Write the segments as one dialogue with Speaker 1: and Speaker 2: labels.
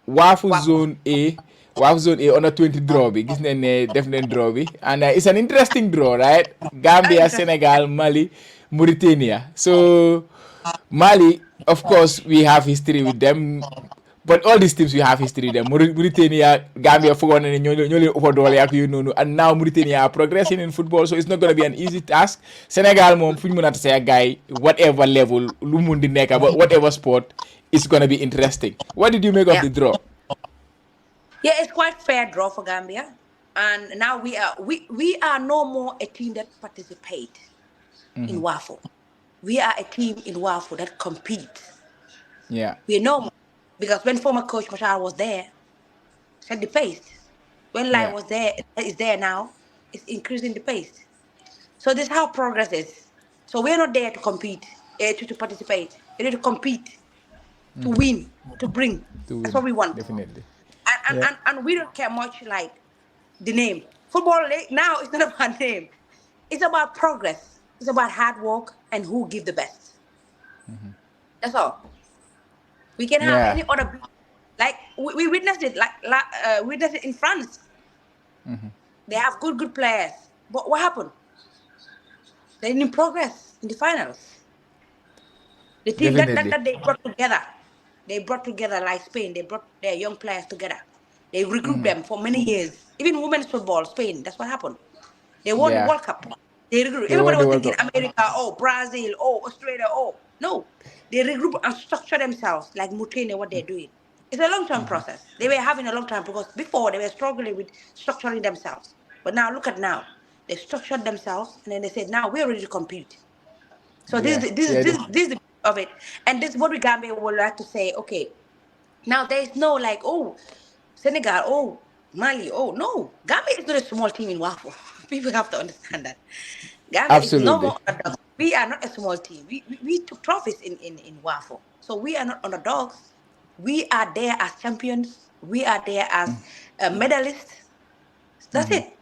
Speaker 1: WAFU
Speaker 2: WAFU.
Speaker 1: zone A. WAFU zone A under 20 draw bi gis nañ ne def nañ draw bi and it's an interesting draw, right? Gambia,
Speaker 2: Interesting.
Speaker 1: Senegal, Mali, Mauritania. So Mali, of course, we have history with them. But all these teams we have history with them. Mauritania, Gambia, for one, and now Mauritania are progressing in football, so it's not going to be an easy task. Senegal, mom, to say a guy, whatever level, Lumundi Neka, but whatever sport, it's going to be interesting. What did you make of
Speaker 2: Yeah.
Speaker 1: the draw?
Speaker 2: Yeah, it's quite fair draw for Gambia. And now we are no more a team that participate in WAFU. We are a team in WAFU that compete.
Speaker 1: Yeah.
Speaker 2: We know because when former coach Machar was there, set the pace. When Lai
Speaker 1: Yeah.
Speaker 2: was there, is there now, it's increasing the pace. So this is how progress is. So we're not there to compete, to participate. We need to compete, to win, to bring.
Speaker 1: To
Speaker 2: That's
Speaker 1: win,
Speaker 2: what we want.
Speaker 1: definitely.
Speaker 2: And, and,
Speaker 1: Yeah.
Speaker 2: and, and we don't care much like the name. Football league now it's not about name. It's about progress. It's about hard work and who give the best. That's all. We can have
Speaker 1: Yeah.
Speaker 2: any other like we witnessed it witnessed it in France. They have good players. But what happened? They didn't progress in the finals. The team
Speaker 1: Definitely.
Speaker 2: that they brought together like Spain. They brought their young players together. They regrouped them for many years. Even women's football, Spain. That's what happened. They won the
Speaker 1: Yeah.
Speaker 2: World Cup. They regrouped.
Speaker 1: They won
Speaker 2: Everybody
Speaker 1: the
Speaker 2: was
Speaker 1: World
Speaker 2: thinking
Speaker 1: Cup.
Speaker 2: America, oh Brazil, oh Australia, oh no. They regroup and structure themselves like Mutene, what they're doing. It's a long-term process. They were having a long time because before they were struggling with structuring themselves. But now look at now. They structured themselves and then they said, now we're ready to compete. So this is
Speaker 1: Yeah.
Speaker 2: the, this is
Speaker 1: Yeah.
Speaker 2: this this is the of it, and this is what we Gambia would like to say. Okay, now there is no like Senegal, Mali, no. Gambia is not a small team in WAFU. People have to understand that. Gambia is no
Speaker 1: Absolutely.
Speaker 2: more underdogs. We are not a small team. We took trophies in WAFU, so we are not underdogs. We are there as champions. We are there as medalists. That's it.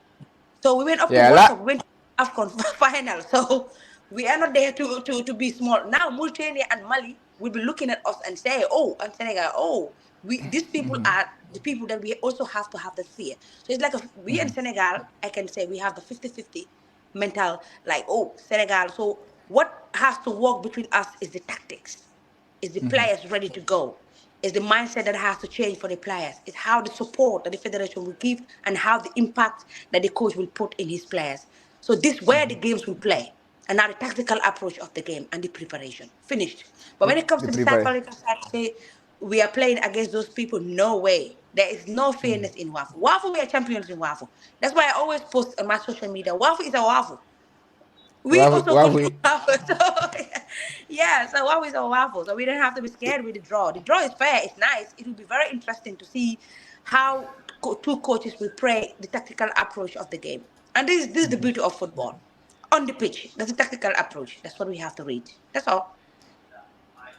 Speaker 2: So we went up to
Speaker 1: Yeah.
Speaker 2: World Cup, we went to AFCON final. So we are not there to be small. Now Mauritania and Mali will be looking at us and say, oh, and Senegal, these people are the people that we also have to have the fear. So it's like we and Senegal, I can say we have the 50-50 mental, like, Senegal. So what has to work between us is the tactics. Is the players ready to go? Is the mindset that has to change for the players? It's how the support that the federation will give and how the impact that the coach will put in his players. So this where the games will play. And now the tactical approach of the game and the preparation. Finished. But when it comes
Speaker 1: The
Speaker 2: to the
Speaker 1: prepare.
Speaker 2: psychological side, say we are playing against those people, no way. There is no fairness in WAFU. WAFU, we are champions in WAFU. That's why I always post on my social media, WAFU is a WAFU. We also control
Speaker 1: Waffle.
Speaker 2: waffles. So yeah, so always a waffle. So we don't have to be scared with the draw. The draw is fair, it's nice. It will be very interesting to see how two coaches will play the tactical approach of the game. And this is the beauty of football. On the pitch, that's the tactical approach. That's what we have to read. That's all.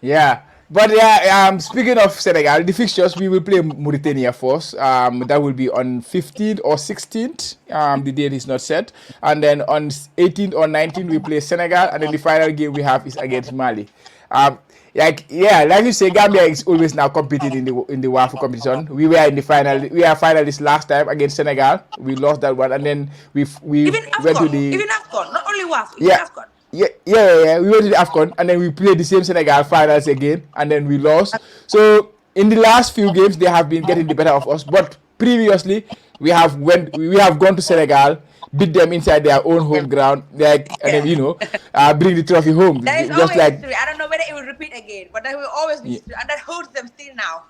Speaker 1: Yeah, but yeah, speaking of Senegal, the fixtures we will play Mauritania first. That will be on 15th or 16th. The date is not set, and then on 18th or 19th we play Senegal, and then the final game we have is against Mali. Um, like you say, Gambia is always now competing in the WAFU competition. We were in the final. We are finalists last time against Senegal. We lost that one, and then we
Speaker 2: Even
Speaker 1: went to
Speaker 2: AFCON,
Speaker 1: the
Speaker 2: even AFCON, not only WAF, even
Speaker 1: yeah,
Speaker 2: AFCON.
Speaker 1: yeah. We went to the AFCON and then we played the same Senegal finals again and then we lost. So in the last few games they have been getting the better of us. But previously we have gone to Senegal, beat them inside their own home ground, like and then
Speaker 2: Yeah.
Speaker 1: bring the trophy home.
Speaker 2: There is
Speaker 1: Just
Speaker 2: always
Speaker 1: like
Speaker 2: history. I don't know whether it will repeat again, but there will always be
Speaker 1: yeah,
Speaker 2: history. And that hurts them still now.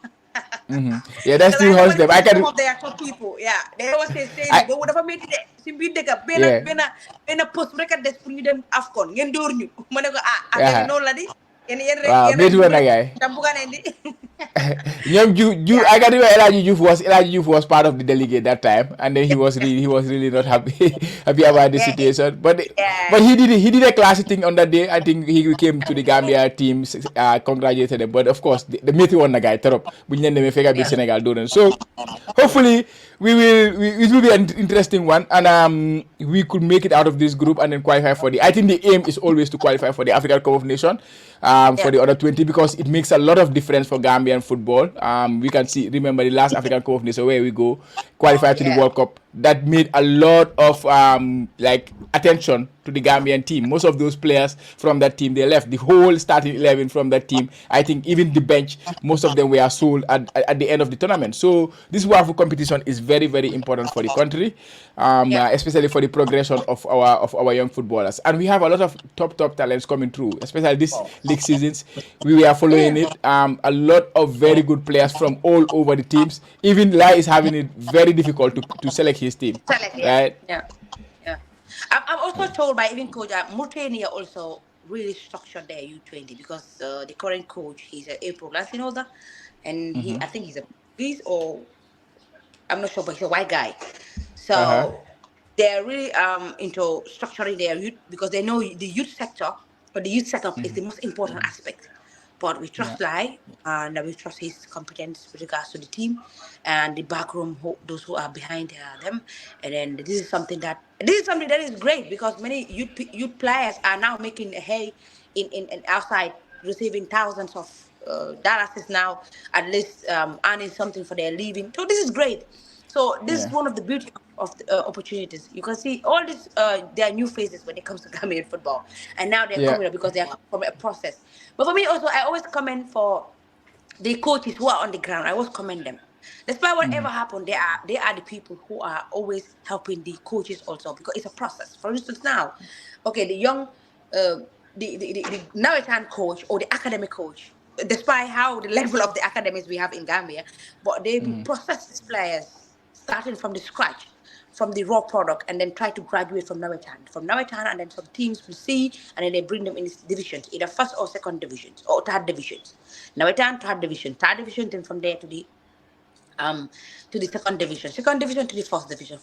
Speaker 1: yeah, that
Speaker 2: Because I
Speaker 1: still
Speaker 2: know
Speaker 1: hurts
Speaker 2: when it
Speaker 1: them. I
Speaker 2: comes to some
Speaker 1: can
Speaker 2: of their top people, yeah, they always say
Speaker 1: I
Speaker 2: stadium. But whatever made it, simbi deka
Speaker 1: yeah.
Speaker 2: bena post record des pour ñu dem Afcon ngeen door ñu. Ma ne ko affaire bi
Speaker 1: Yeah.
Speaker 2: noonu la di.
Speaker 1: Wow,
Speaker 2: Yéen rek
Speaker 1: métti woon
Speaker 2: dugg
Speaker 1: na
Speaker 2: rek
Speaker 1: gaay.
Speaker 2: tam bu indi.
Speaker 1: Ñoom
Speaker 2: Yeah.
Speaker 1: I got Elijah Diouf was part of the delegate that time, and then he was really not happy happy about the
Speaker 2: Yeah,
Speaker 1: situation. But
Speaker 2: yeah.
Speaker 1: he did a classy thing on that day. I think he came to the Gambia team, congratulated them. But of course, the meeting one guy torop. Bu ñu leen demee fekk biir
Speaker 2: Yeah.
Speaker 1: Sénégal doo leen. So hopefully it will be an interesting one, and we could make it out of this group and then qualify for the. I think the aim is always to qualify for the African Cup of Nations. for the under 20 because it makes a lot of difference for Gambian football. We can see, remember the last African Cup of Nations where we go qualify to the World Cup. That made a lot of like attention to the Gambian team. Most of those players from that team, they left. The whole starting 11 from that team, I think even the bench, most of them were sold at the end of the tournament. So this WAFU competition is very, very important for the country, especially for the progression of our young footballers. And we have a lot of top talents coming through, especially this league seasons. We were following it. A lot of very good players from all over the teams. Even Lai is having it very difficult to select his team. Right?
Speaker 2: Yeah. I'm also told by even coach that Mauritania also really structured their U20 because the current coach, he's an April Lansinoza, and I think he's a Greece or I'm not sure, but he's a white guy. So they're really into structuring their youth because they know the youth sector or the youth setup is the most important aspect. But we trust Lai and we trust his competence with regards to the team and the backroom, those who are behind them. And then this is something that is great because many youth players are now making hay in outside, receiving thousands of dollars now, at least earning something for their living. So this is great. So this is one of the beauty of the, opportunities. You can see all this, there are new faces when it comes to Gambian football. And now they're coming up because they are from a process. But for me also, I always comment for the coaches who are on the ground. I always commend them. Despite whatever happened, they are the people who are always helping the coaches also because it's a process. For instance, now, okay, the young, the Mauritanian coach or the academic coach, despite how the level of the academies we have in Gambia, but they process these players starting from the scratch, from the raw product, and then try to graduate from Mauritania, and then some teams will see, and then they bring them in divisions, either first or second divisions or third divisions. Mauritania, third division, then from there to the second division to the first division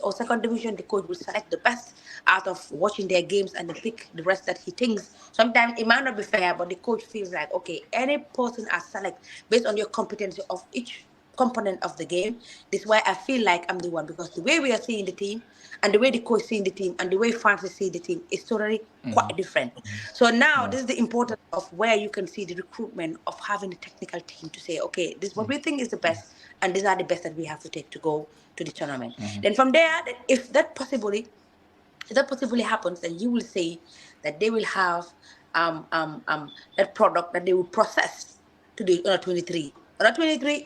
Speaker 2: or second division. The coach will select the best out of watching their games and then pick the rest that he thinks. Sometimes it might not be fair, but the coach feels like, okay, any person I select based on your competency of each component of the game. This is why I feel like I'm the one, because the way we are seeing the team and the way the coach seeing the team and the way fans see the team is totally quite different. So now this is the importance of where you can see the recruitment of having a technical team to say, okay, this is what we think is the best, and these are the best that we have to take to go to the tournament. Then from there, if that possibly happens, then you will see that they will have that product that they will process to the under 23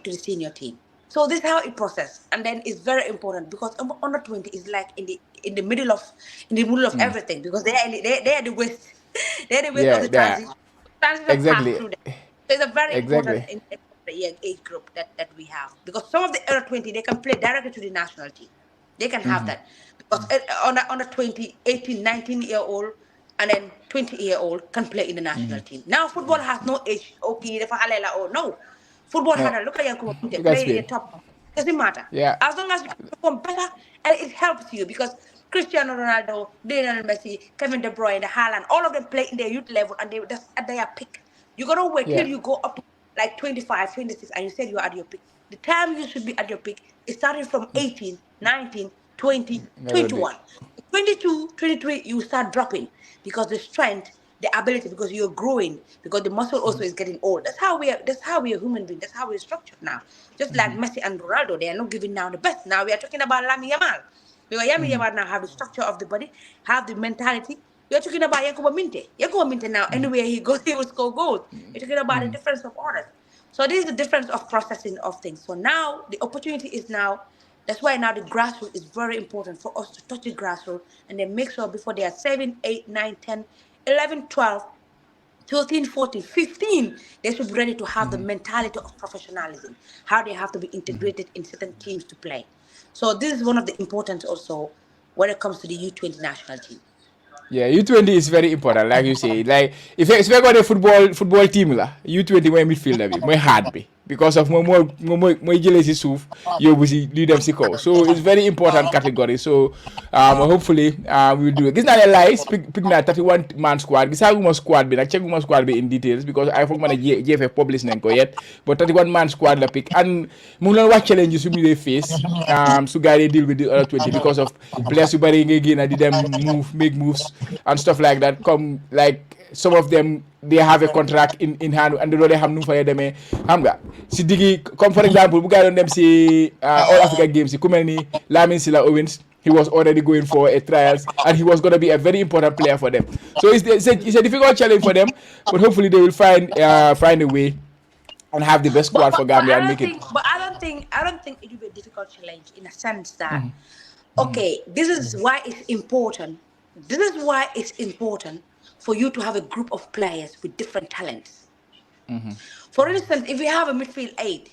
Speaker 2: to the senior team. So this is how it processed, and then it's very important because under 20 is like in the middle of everything, because they are the waste they're the waste of the transition. Transition pass through them. So it's a very important in the young age group that we have, because some of the under 20 they can play directly to the national team. They can have that because under 20, 18, 19-year-old and then 20-year-old can play in the national team. Now football has no age. Okay, or no. Football had a look at your play in the top. Doesn't matter. As long as you perform better, and it helps you, because Cristiano Ronaldo, Lionel Messi, Kevin De Bruyne, Haaland, all of them play in their youth level and that's at their peak. You gotta wait till you go up to like 25, 26, and you said you're at your peak. The time you should be at your peak is starting from 18, 19, 20, 21. 22, 23, you start dropping because the strength, the ability, because you're growing, because the muscle also is getting old. That's how we are human beings. That's how we're structured now. Just like Messi and Ronaldo, they are not giving now the best. Now we are talking about Lamine Yamal. Because Lamine Yamal now have the structure of the body, have the mentality. We are talking about Yankuba Minte. Yankuba Minte now, anywhere he goes, he will score goals. We're talking about the difference of orders. So this is the difference of processing of things. So now the opportunity is now. That's why now the grassroots is very important for us to touch the grassroots and then make sure before they are 7, 8, 9, 10, 11, 12, 13, 14, 15, they should be ready to have the mentality of professionalism, how they have to be integrated in certain teams to play. So this is one of the importance also when it comes to the U20 national team.
Speaker 1: Yeah, U20 is very important, like you say. Like if you got a football team la, U20 mooy midfielder bi, mooy hard bi, because of mooy jëlee si suuf yóbbu si li dem si kaw. So it's very important category. So hopefully we will do it. Gis naa ne lies pick na 31 man squad. Gisaguma squad bi nag, checkuma squad bi in details because I foog ma ne JFF publish nañ ko yet. But 31 man squad la pick, and mu ngi doon wax challenge su mu dee face su gars yi deal with the other 20 because of players yu bari ngay génn di dem make moves and stuff like that. Come like some of them they have a contract in hand and they have no fire them xam nga si digi comme for example bu gars doon dem si All Africa Games si ku mel ni Lamin Silla Owens, he was already going for a trials and he was going to be a very important player for them. So it's a difficult challenge for them, but hopefully they will find a way and have the best squad for
Speaker 2: But
Speaker 1: Gambia and make it.
Speaker 2: I don't think it will be a difficult challenge in a sense that okay, this is why it's important. This is why it's important for you to have a group of players with different talents. For instance, if we have a midfield eight,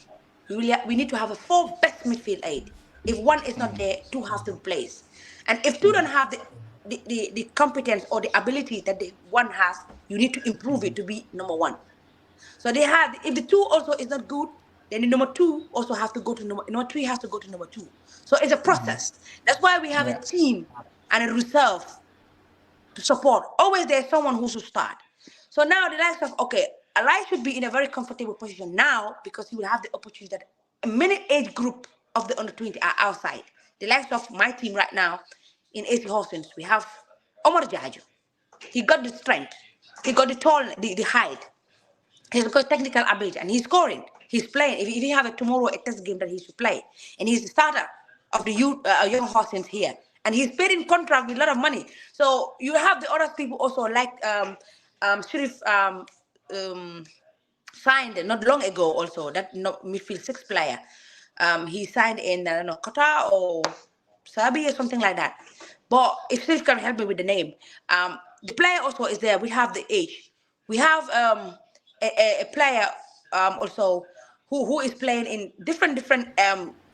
Speaker 2: we need to have a four best midfield eight. If one is not there, two have to replace. And if two don't have the competence or the ability that the one has, you need to improve it to be number one. So they had, if the two also is not good, then the number two also has to go to number three has to go to number two. So it's a process. That's why we have a
Speaker 1: Yeah.
Speaker 2: team and a reserve to support. Always there's someone who should start. So now the likes of, okay, Alai should be in a very comfortable position now because he will have the opportunity that many age group of the under 20 are outside. The likes of my team right now in AC Horsens, we have Omar Jaju. He got the strength. He got the tall, the height. He's got technical ability and he's scoring. He's playing. If he have a tomorrow a test game that he should play, and he's the starter of the youth, young Horsens here, and he's paid in contract with a lot of money. So you have the other people also like Sheriff signed not long ago also that midfield six player. He signed in I don't know Qatar or Sabi or something like that. But if Sheriff can help me with the name, the player also is there. We have the age. We have a player also who is playing in different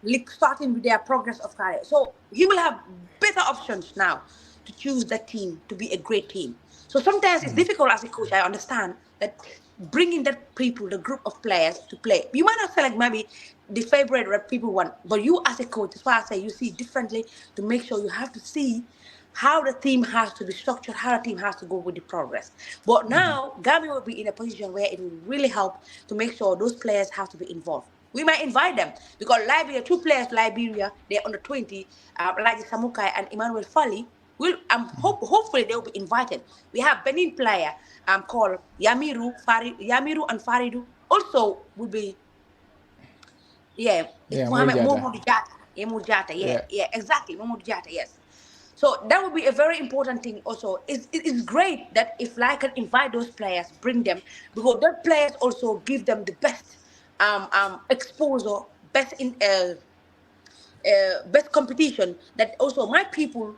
Speaker 2: leagues, starting with their progress of career. So he will have better options now to choose that team to be a great team. So sometimes it's difficult as a coach. I understand that bringing that people, the group of players to play. You might not select maybe the favorite that people want, but you as a coach, that's why I say you see differently to make sure you have to see how the team has to be structured, how the team has to go with the progress. But now, Gambia will be in a position where it will really help to make sure those players have to be involved. We might invite them because Liberia, two players, Liberia, they're under 20, like Samukai and Emmanuel Fali. Hopefully they will be invited. We have Benin player called Yamiru and Faridu also will be it's
Speaker 1: Yeah,
Speaker 2: Mohamed
Speaker 1: Mojata.
Speaker 2: Mohamed Jata. Mohamed Jata,
Speaker 1: Yeah.
Speaker 2: exactly. Mohamed Jata, yes. So that would be a very important thing also. It's great that if I can invite those players, bring them, because those players also give them the best exposure, best competition that also my people,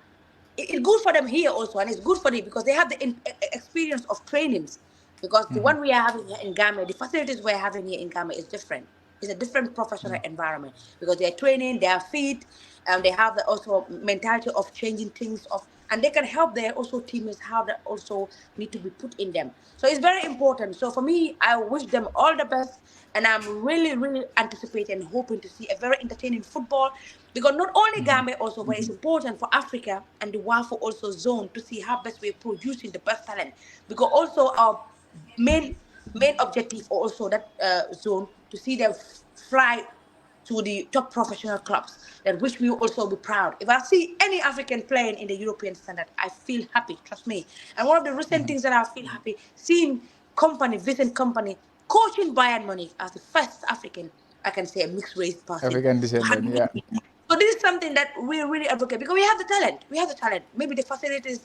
Speaker 2: it's good for them here also and it's good for them because they have the experience of trainings because the one we are having here in Gambia, the facilities we're having here in Gambia is different. It's a different professional environment because they're training, they are fit, and they have the also mentality of changing things of, and they can help their also teammates how that also need to be put in them. So it's very important. So for me, I wish them all the best, and I'm really anticipating and hoping to see a very entertaining football because not only Gambia also, but it's important for Africa and the WAFU also zone to see how best we're producing the best talent because also our main objective also that zone to see them fly to the top professional clubs that which we will also be proud. If I see any African playing in the European standard, I feel happy, trust me. And one of the recent things that I feel happy, seeing Vincent Company coaching Bayern Munich as the first African, I can say a mixed race person
Speaker 1: African
Speaker 2: to
Speaker 1: descendant.
Speaker 2: handle
Speaker 1: Yeah.
Speaker 2: it. So this is something that we really advocate because we have the talent. We have the talent. Maybe the facilities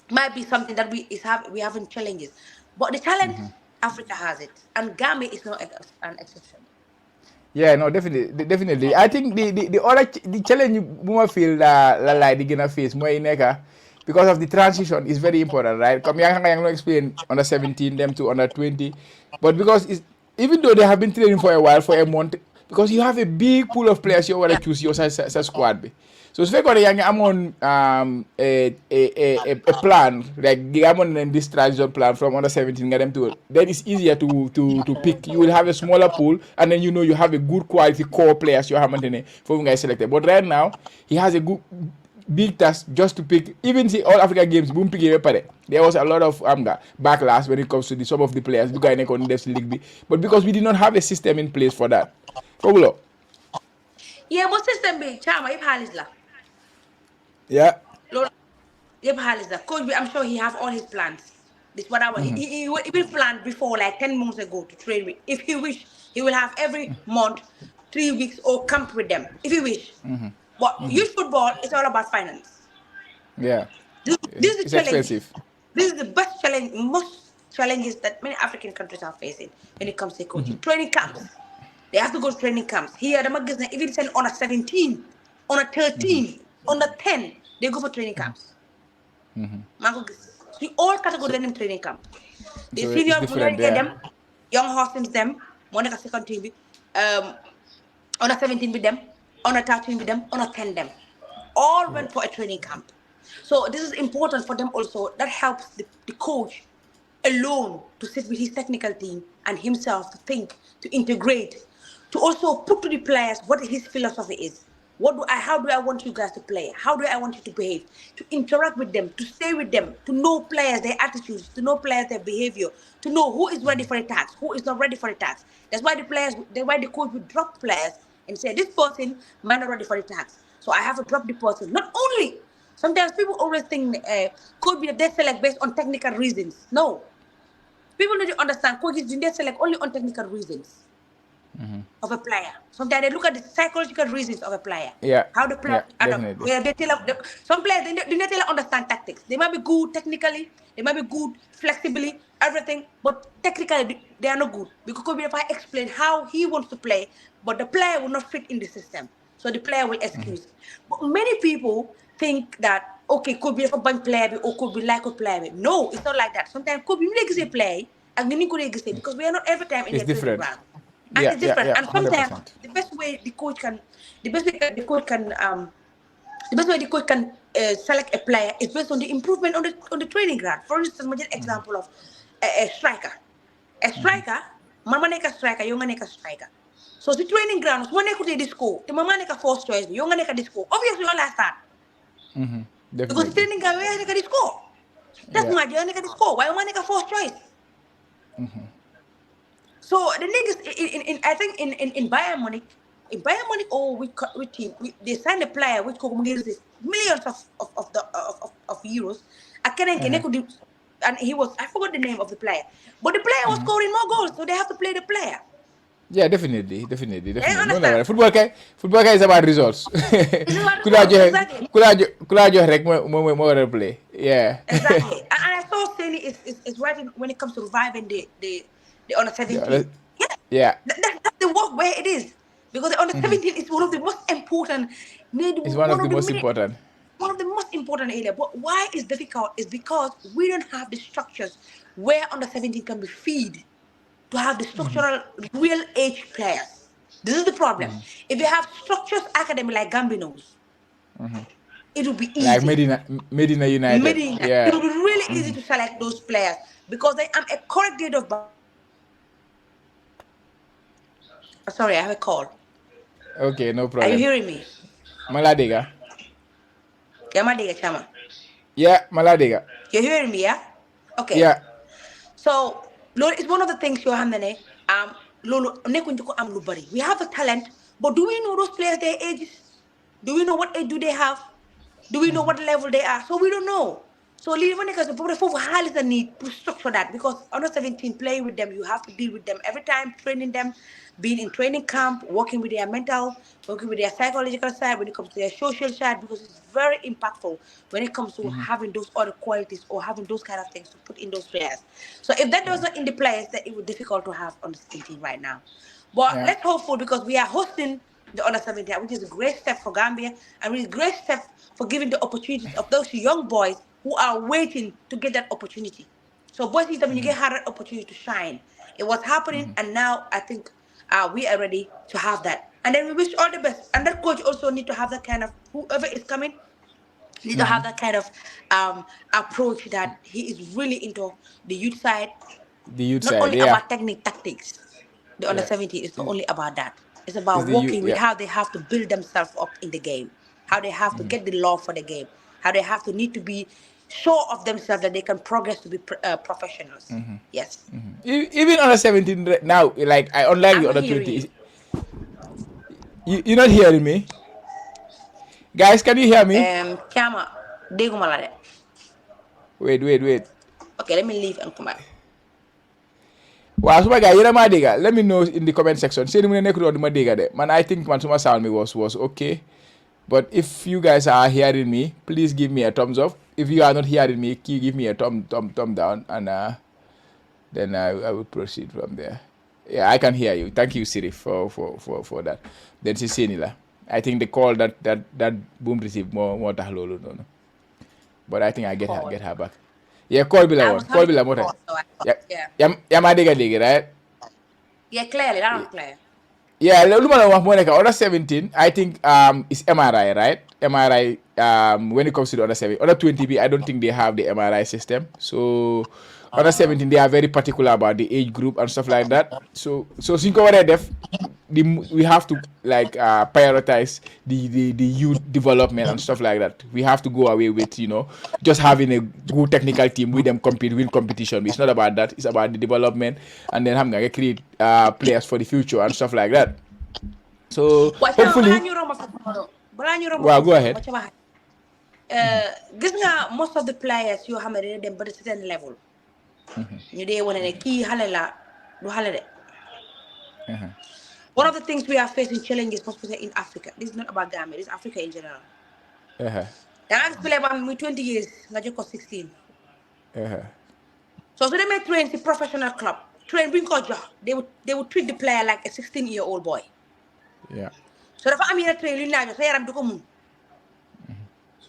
Speaker 2: might be something that we having challenges, but the talent Africa has it, and Gambia is not an exception.
Speaker 1: Yeah, no, definitely. I think the other the challenge you feel like the gonna face more in because of the transition is very important, right? Come yang no explain under 17 them to under 20, but because it's, even though they have been training for a while for a month, because you have a big pool of players you want to choose your squad. Be. So it's very young. I'm on a plan like I'm on this transition plan from under 17 get them to then it's easier to pick. You will have a smaller pool and then you have a good quality core players you haven't for guys selected. But right now he has a good big task just to pick even the all Africa games boom pick there was a lot of backlash when it comes to some of the players because in the league but because we did not have a system in place for that. Fogulo.
Speaker 2: Yeah, but system be chama if halis la.
Speaker 1: Yeah.
Speaker 2: Lord, if halis la. Coach, I'm sure he have all his plans. This is what I want. He will plan before like 10 months ago to train with. If he wish, he will have every month 3 weeks or camp with them. If he wish. But youth football is all about finance.
Speaker 1: Yeah.
Speaker 2: This is the
Speaker 1: It's
Speaker 2: challenge.
Speaker 1: expensive.
Speaker 2: This is the best challenge, most challenges that many African countries are facing when it comes to coaching. Training camps. They have to go to training camps. Here, the magazine even send on a 17, on a 13, on a 10, they go for training camps. See, all categories in training camp. The
Speaker 1: So it's
Speaker 2: senior
Speaker 1: different,
Speaker 2: get
Speaker 1: yeah.
Speaker 2: them, young horses them, Monica second team, on a 17 with them, on a 13 with them, on a 10 them. All went for a training camp. So this is important for them also. That helps the coach alone to sit with his technical team and himself to think, to integrate, to also put to the players what his philosophy is. How do I want you guys to play? How do I want you to behave? To interact with them, to stay with them, to know players, their attitudes, to know players, their behavior, to know who is ready for the task, who is not ready for the task. That's why the coach would drop players and say, this person might not ready for the task. So I have to drop the person. Not only, sometimes people always think coach they select based on technical reasons. No. People need to understand coaches do they select only on technical reasons of a player. Sometimes they look at the psychological reasons of a player.
Speaker 1: Yeah.
Speaker 2: How the player
Speaker 1: Yeah,
Speaker 2: adapt.
Speaker 1: definitely.
Speaker 2: Where some players they don't understand tactics. They might be good technically, they might be good flexibly, everything, but technically they are not good. Because could be if I explain how he wants to play, but the player will not fit in the system. So the player will excuse. But many people think that okay, could be a bunch player or could be like a player. No, it's not like that. Sometimes could be a play and we need to because we are not every time in
Speaker 1: It's
Speaker 2: the training
Speaker 1: different.
Speaker 2: ground. And
Speaker 1: Yeah,
Speaker 2: it's
Speaker 1: yeah,
Speaker 2: different.
Speaker 1: yeah,
Speaker 2: And sometimes
Speaker 1: 100%.
Speaker 2: the best way the coach can, the best way the coach can, the best way the coach can select a player is based on the improvement on the training ground. For instance, I just example of a striker. A striker, mama neka striker, you neka striker. So the training ground, when you could score, the mama neka first choice, you neka score. Obviously, you last start because the
Speaker 1: Definitely.
Speaker 2: training ground, where neka score. That's
Speaker 1: Yeah.
Speaker 2: my you neka score. Why you neka first choice? So the thing is, I think in Bayern Munich, or with team, they signed a player which could give millions of euros. I
Speaker 1: Uh-huh.
Speaker 2: could do, and he was I forgot the name of the player, but the player was scoring more goals, so they have to play the player.
Speaker 1: Yeah, definitely, definitely,
Speaker 2: They
Speaker 1: definitely. No, no,
Speaker 2: understand?
Speaker 1: no. Football guy is about results.
Speaker 2: This is what it
Speaker 1: Kula
Speaker 2: was
Speaker 1: jo,
Speaker 2: exactly.
Speaker 1: kula jo rek mo play. Yeah.
Speaker 2: Exactly. And I saw Sally is writing when it comes to reviving the under
Speaker 1: Yeah.
Speaker 2: 17. Yeah.
Speaker 1: Yeah.
Speaker 2: That's the work where it is. Because the under 17 is one of the most important,
Speaker 1: It's one
Speaker 2: one
Speaker 1: of
Speaker 2: of
Speaker 1: the
Speaker 2: the
Speaker 1: most
Speaker 2: many,
Speaker 1: important.
Speaker 2: one of the most important area. But why it's difficult is because we don't have the structures where under 17 can be feed to have the structural real age players. This is the problem. If you have structures academy like Gambinos, it will be
Speaker 1: Like
Speaker 2: easy.
Speaker 1: Medina United.
Speaker 2: Medina, it
Speaker 1: Yeah.
Speaker 2: will be really easy to select those players because I am a correct date of birth. Sorry, I have a call.
Speaker 1: Okay, no
Speaker 2: Are you
Speaker 1: problem.
Speaker 2: hearing me?
Speaker 1: Maladiga.
Speaker 2: Yamadiga Chama.
Speaker 1: Yeah, Maladiga.
Speaker 2: You're hearing me, yeah? Okay.
Speaker 1: Yeah.
Speaker 2: So, Lord, it's one of the things you're having. Lolo, nekunjuko am lubari. We have a talent, but do we know those players, their ages? Do we know what age do they have? Do we know what level they are? So we don't know. So when it comes to for hell is a need to structure that because under 17 playing with them, you have to deal with them every time, training them, being in training camp, working with their mental, working with their psychological side when it comes to their social side, because it's very impactful when it comes to having those other qualities or having those kind of things to put in those players. So if that
Speaker 1: Yeah.
Speaker 2: doesn't in the players, then it would be difficult to have on the 17 right now. But
Speaker 1: Yeah.
Speaker 2: let's hope for because we are hosting the under 17, which is a great step for Gambia and really great step for giving the opportunities of those young boys who are waiting to get that opportunity. So boys need when you get had an opportunity to shine. It was happening, and now I think we are ready to have that. And then we wish all the best. And that coach also need to have that kind of whoever is coming need to have that kind of approach that he is really into the youth side,
Speaker 1: The youth
Speaker 2: not
Speaker 1: side.
Speaker 2: only
Speaker 1: Yeah.
Speaker 2: about technique tactics. The under
Speaker 1: Yeah.
Speaker 2: 17 is not
Speaker 1: Is
Speaker 2: only about that. It's
Speaker 1: is
Speaker 2: about
Speaker 1: the youth?
Speaker 2: working with
Speaker 1: Yeah.
Speaker 2: how they have to build themselves up in the game, how they have to get the love for the game, how they have to need to be sure of themselves that they can progress to be professionals. Yes,
Speaker 1: Even under 17 now, like I unlike
Speaker 2: I'm
Speaker 1: the
Speaker 2: not
Speaker 1: under
Speaker 2: hearing
Speaker 1: 20.
Speaker 2: you.
Speaker 1: You're not hearing me, guys. Can you hear me?
Speaker 2: Chama, déguma la de.
Speaker 1: Wait, wait, wait.
Speaker 2: Okay, let me leave and come back.
Speaker 1: Wow, suma guy, yéen a maa dégga. Let me know in the comment section. Seeni mu ne nekkul woon di ma dégga de. Man, I think man suma sound mi was okay. But if you guys are hearing me, please give me a thumbs up. If you are not hearing me, give me a thumb down, and then I will proceed from there. Yeah, I can hear you. Thank you, Siri, for that. Then si Senila. I think the call that boom received more tahlolo no. But I think I get her back. Yeah, call bila
Speaker 2: I
Speaker 1: one.
Speaker 2: was
Speaker 1: Call
Speaker 2: having
Speaker 1: bila
Speaker 2: a
Speaker 1: more.
Speaker 2: call, so yeah.
Speaker 1: Yeah, my digga, right?
Speaker 2: Yeah, clearly, that I'm clear.
Speaker 1: Yeah, under 17, I think it's MRI, right? MRI when it comes to the under 17. Under 20B, I don't think they have the MRI system. So under 17, they are very particular about the age group and stuff like that. So we have to like prioritize the youth development and stuff like that. We have to go away with just having a good technical team with them win competition. It's not about that. It's about the development, and then having create players for the future and stuff like that. So hopefully, well, go ahead.
Speaker 2: Gis nga most of the players yoo xam ne dañu dem ba certain level. ñu dee wane ne kii xale la du xale de. One of the things we are facing challenges, especially in Africa. This is not about Gambia. This is Africa in general. Da nga gis player ba am 20 years nga jox ko 16. So they may train the professional club. Train bring ko jox. They would treat the player like a 16-year-old boy.
Speaker 1: Yeah.
Speaker 2: So dafa am yenn train lu ñu laa jox sa yaram du ko mun.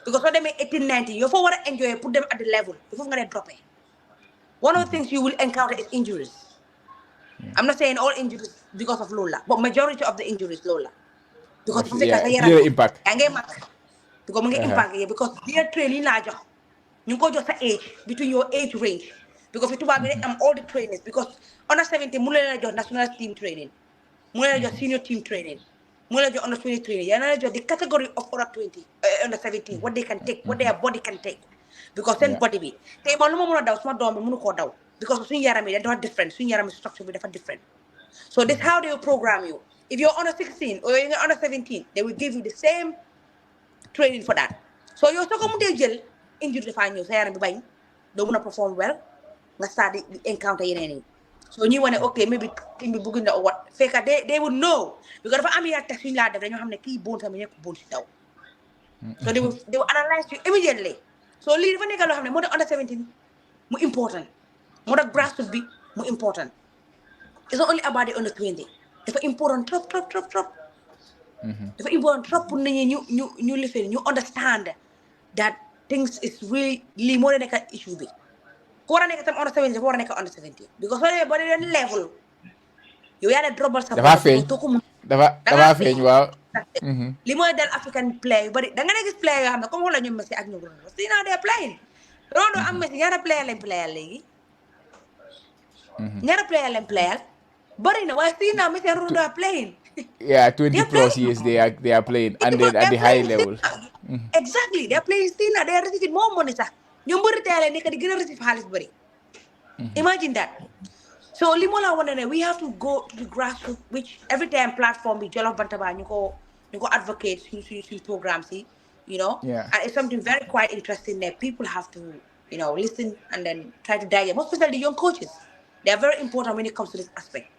Speaker 2: Because when they make 18, 19, you want to enjoy, put them at the level. Before going to drop it. One of the things you will encounter is injuries. I'm not saying all injuries because of Lola, but majority of the injuries Lola. Because of the
Speaker 1: impact.
Speaker 2: Because impact here. Because they are training larger. You go just age between your age range. Because if you are all the trainers. Because under 17, mula just national team training, mula just senior team training. Mula under 20 training. You the category of under 20, under 17, what they can take, what their body can take. Because then body be. They malu mo daw smart dom mo ko daw. Because swing yarami they don't different. Swing yarami structure be different. So this how they will program you. If you're under 16 or you're under 17, they will give you the same training for that. So you're so come jail injury define you say yarami bañ do mëna perform well. Nga start the encounter yeneen. So you want to okay maybe team be bëgg na or what fekk they would know because dafa am ya test suñu la def dañu xamné ki bon tamit nek bon ci daw. So they will analyze you immediately. So li dafa nek lo xamné mo under 17 mu important. Mo da grassroots bi mu important. It's not only about the under 20. It's important trop. It's important trop pour ñu lifin ñu understand that things is really more than a issue bi. Ko wara nek tam under 17 dafa wara nek under 17 because when you body level you yalla dribble sa
Speaker 1: dafa feñ waaw
Speaker 2: li moy dal African play bari da nga gis play yo xamne comme wala ñu Messi ak ñu Ronaldo see now they are playing Ronaldo am Messi ñaara player lañ player legi ñaara player lañ player bari na way see now Messi and Ronaldo are playing
Speaker 1: 20 plus years they are playing and then at the high level
Speaker 2: exactly they are playing still now they are receiving more money sax ñom bari tay nek di gëna receive xaliss bari imagine that. So limola wanna we have to go to the grassroots, which every time platform be Jollof Bantaba you go advocate through programs,
Speaker 1: yeah.
Speaker 2: And it's something very quite interesting that people have to listen and then try to digest. Most especially the young coaches, they are very important when it comes to this aspect.